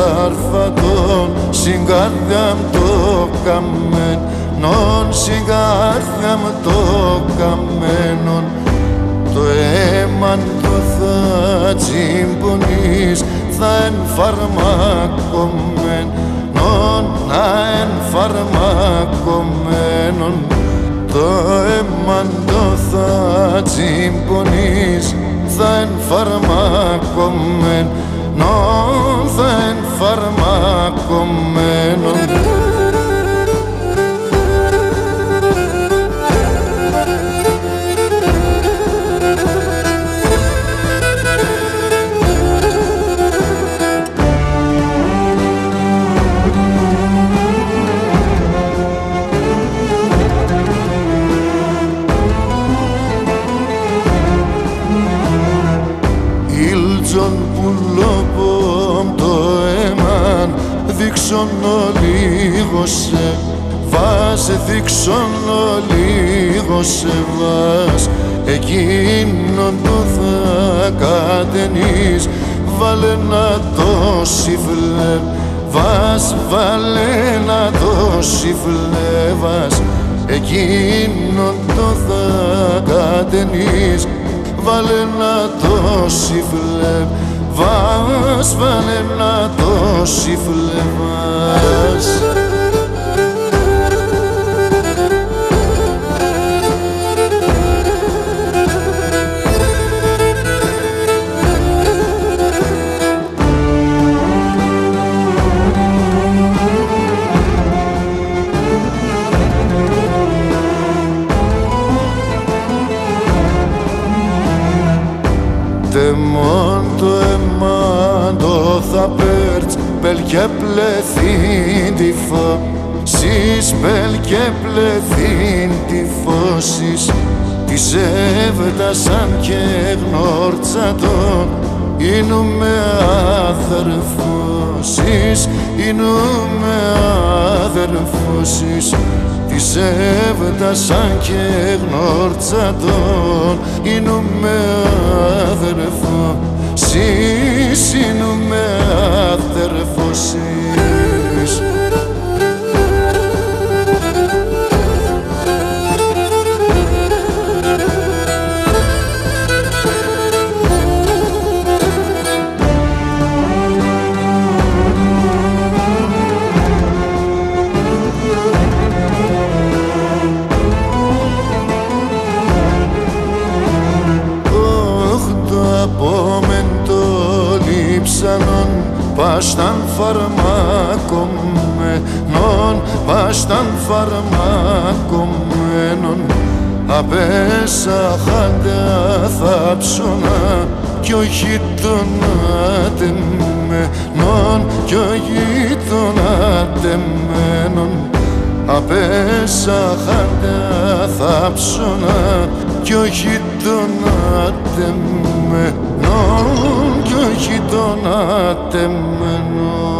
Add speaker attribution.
Speaker 1: σαρφατών στην καρδιά μου το καμένον, στην καρδιά μου το καμένον. Το αίμα του θα τσιμπονείς, θα εν φαρμακομένον, να εν φαρμακομένον. Το αίμα το θα τσιμπονείς, θα εν φαρμακομένον, θα εν φαρμακομένον. Ήλτζον πουλόπομ το έμαν, δείξον λίγο σε βάς, δείξον λίγο σε βάς. Εκείνον το θα κατενείς, βάλε να το συβλεβάς, βάλε να το συβλεβάς. Εκείνον το θα κατενείς, βάλε να το συβλεβάς, βάλε να το συβλεβάς. Τεμόν το αίμα το θα πέρτς, πελ και πλεθύν τη φωσίς, πελ και πλεθύν τη φωσίς. Της έβτασαν και γνώρτσατον, είνουμε αδερφώσεις, είνουμε αδερφώσεις. Της έβτασαν και γνώρτσατον, είνουμε αδερφώσεις, είνουμε αδερφώσεις. Πάσταν φαρμακομένον, πάσταν φαρμακομένον. Απέσα χάντα θα ψωνά κι όχι τον ατεμένον, κι όχι τον ατεμένον. Απέσα χάντα θα ψωνά κι όχι τον ατεμένον, κι όχι τον ατεμένο.